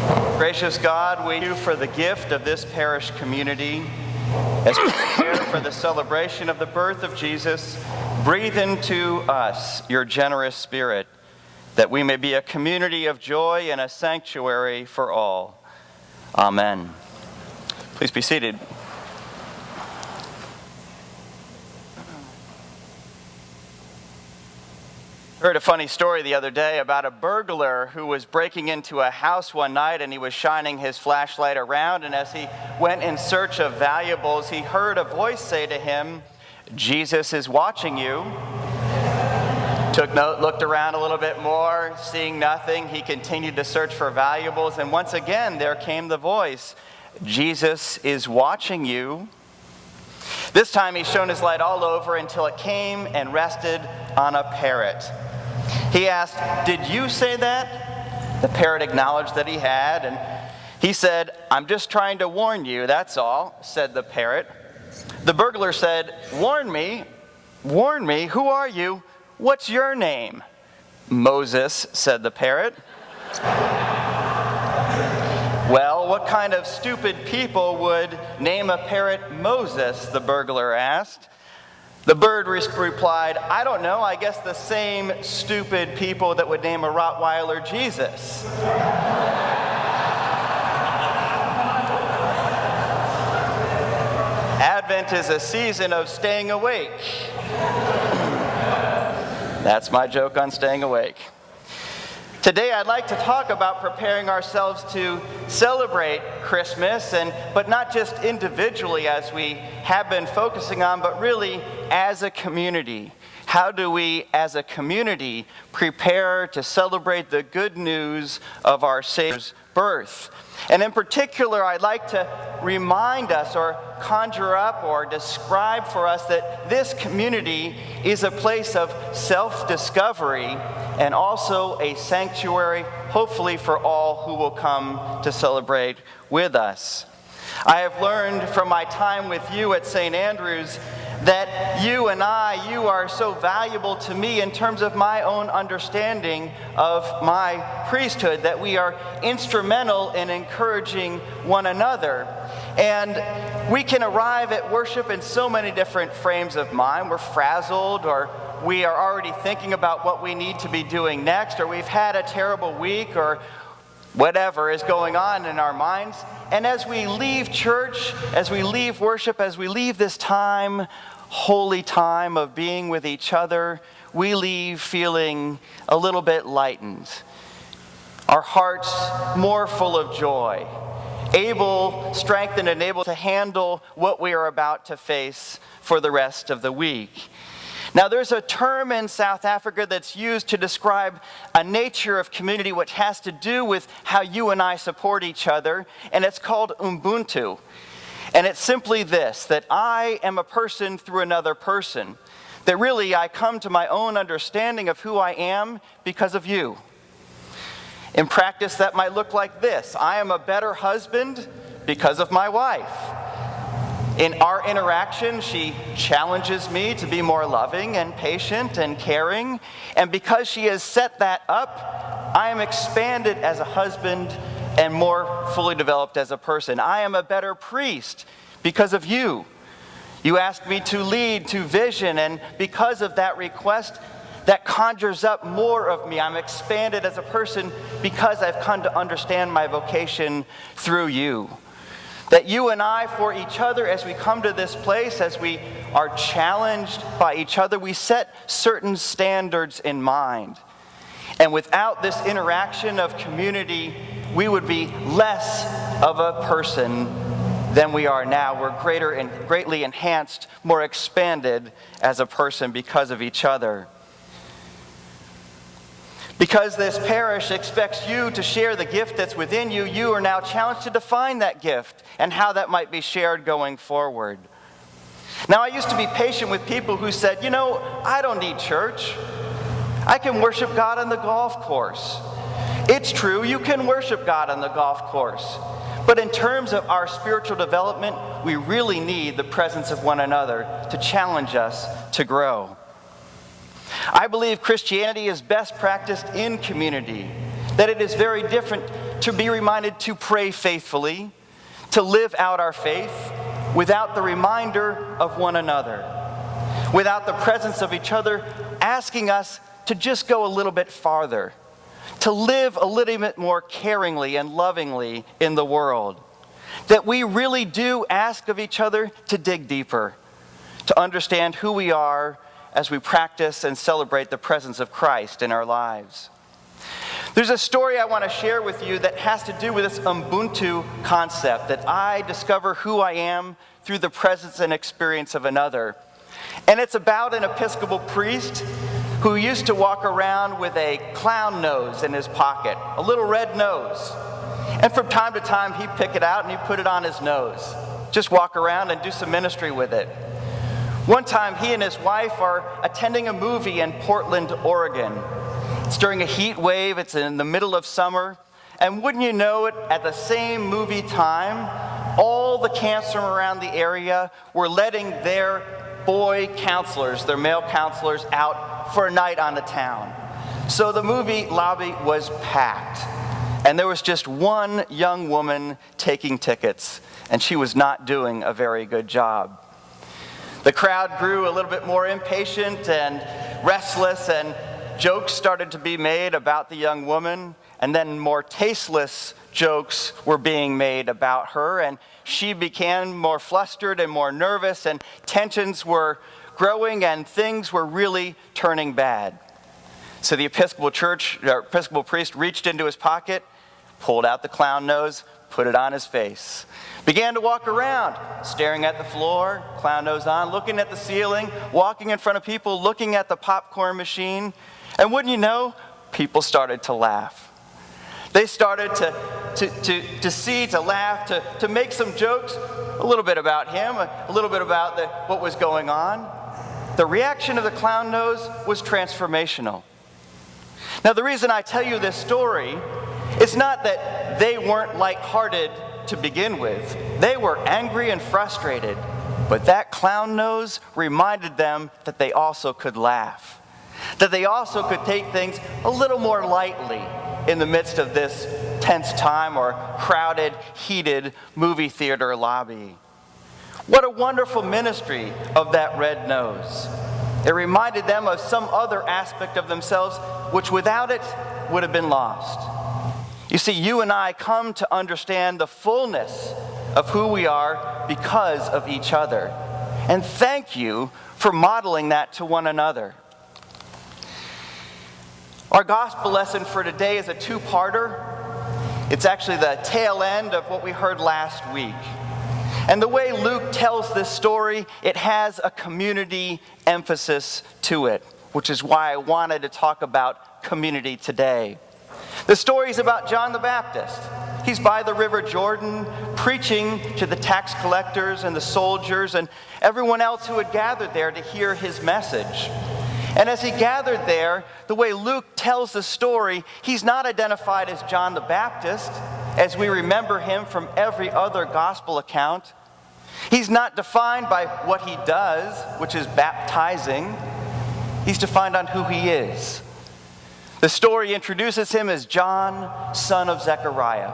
Gracious God, we thank you for the gift of this parish community. As we prepare for the celebration of the birth of Jesus, breathe into us your generous spirit, that we may be a community of joy and a sanctuary for all. Amen. Please be seated. I heard a funny story the other day about a burglar who was breaking into a house one night, and he was shining his flashlight around, and as he went in search of valuables, he heard a voice say to him, "Jesus is watching you." Took note, looked around a little bit more, seeing nothing. He continued to search for valuables, and once again there came the voice, "Jesus is watching you." This time he shone his light all over until it came and rested on a parrot. He asked, "Did you say that?" The parrot acknowledged that he had, and he said, "I'm just trying to warn you, that's all," said the parrot. The burglar said, Warn me, who are you? What's your name?" "Moses," said the parrot. "Well, what kind of stupid people would name a parrot Moses?" the burglar asked. The bird replied, "I don't know, I guess the same stupid people that would name a Rottweiler Jesus." Advent is a season of staying awake. That's my joke on staying awake. Today I'd like to talk about preparing ourselves to celebrate Christmas, but not just individually as we have been focusing on, but really as a community. How do we as a community prepare to celebrate the good news of our Savior's birth? And in particular, I'd like to remind us or conjure up or describe for us that this community is a place of self-discovery and also a sanctuary, hopefully for all who will come to celebrate with us. I have learned from my time with you at St. Andrew's that you are so valuable to me in terms of my own understanding of my priesthood, that we are instrumental in encouraging one another. And we can arrive at worship in so many different frames of mind. We're frazzled, or we are already thinking about what we need to be doing next, or we've had a terrible week, or whatever is going on in our minds. And as we leave church, as we leave worship, as we leave this time, holy time of being with each other, we leave feeling a little bit lightened. Our hearts more full of joy, strengthened and able to handle what we are about to face for the rest of the week. Now, there's a term in South Africa that's used to describe a nature of community which has to do with how you and I support each other, and it's called Ubuntu. And it's simply this, that I am a person through another person, that really I come to my own understanding of who I am because of you. In practice, that might look like this: I am a better husband because of my wife. In our interaction, she challenges me to be more loving and patient and caring. And because she has set that up, I am expanded as a husband and more fully developed as a person. I am a better priest because of you. You asked me to lead to vision, and because of that request, that conjures up more of me. I'm expanded as a person because I've come to understand my vocation through you. That you and I, for each other, as we come to this place, as we are challenged by each other, we set certain standards in mind. And without this interaction of community, we would be less of a person than we are now. We're greatly enhanced, more expanded as a person because of each other. Because this parish expects you to share the gift that's within you, you are now challenged to define that gift and how that might be shared going forward. Now, I used to be patient with people who said, I don't need church. I can worship God on the golf course. It's true, you can worship God on the golf course. But in terms of our spiritual development, we really need the presence of one another to challenge us to grow. I believe Christianity is best practiced in community, that it is very different to be reminded to pray faithfully, to live out our faith without the reminder of one another, without the presence of each other asking us to just go a little bit farther, to live a little bit more caringly and lovingly in the world. That we really do ask of each other to dig deeper, to understand who we are as we practice and celebrate the presence of Christ in our lives. There's a story I want to share with you that has to do with this Ubuntu concept, that I discover who I am through the presence and experience of another. And it's about an Episcopal priest who used to walk around with a clown nose in his pocket, a little red nose. And from time to time, he'd pick it out and he'd put it on his nose. Just walk around and do some ministry with it. One time, he and his wife are attending a movie in Portland, Oregon. It's during a heat wave, it's in the middle of summer, and wouldn't you know it, at the same movie time, all the camps from around the area were letting their boy counselors, their male counselors, out for a night on the town. So the movie lobby was packed, and there was just one young woman taking tickets, and she was not doing a very good job. The crowd grew a little bit more impatient and restless, and jokes started to be made about the young woman, and then more tasteless jokes were being made about her, and she became more flustered and more nervous, and tensions were growing, and things were really turning bad. So the Episcopal priest reached into his pocket, pulled out the clown nose, put it on his face, began to walk around, staring at the floor, clown nose on, looking at the ceiling, walking in front of people, looking at the popcorn machine. And wouldn't you know, people started to laugh. They started to laugh, to make some jokes, a little bit about him, a little bit about what was going on. The reaction of the clown nose was transformational. Now, the reason I tell you this story is not that they weren't lighthearted to begin with. They were angry and frustrated, but that clown nose reminded them that they also could laugh, that they also could take things a little more lightly in the midst of this tense time or crowded, heated movie theater lobby. What a wonderful ministry of that red nose. It reminded them of some other aspect of themselves which without it would have been lost. You see, you and I come to understand the fullness of who we are because of each other. And thank you for modeling that to one another. Our gospel lesson for today is a two-parter. It's actually the tail end of what we heard last week. And the way Luke tells this story, it has a community emphasis to it, which is why I wanted to talk about community today. The story is about John the Baptist. He's by the River Jordan, preaching to the tax collectors and the soldiers and everyone else who had gathered there to hear his message. And as he gathered there, the way Luke tells the story, he's not identified as John the Baptist, as we remember him from every other gospel account. He's not defined by what he does, which is baptizing. He's defined on who he is. The story introduces him as John, son of Zechariah.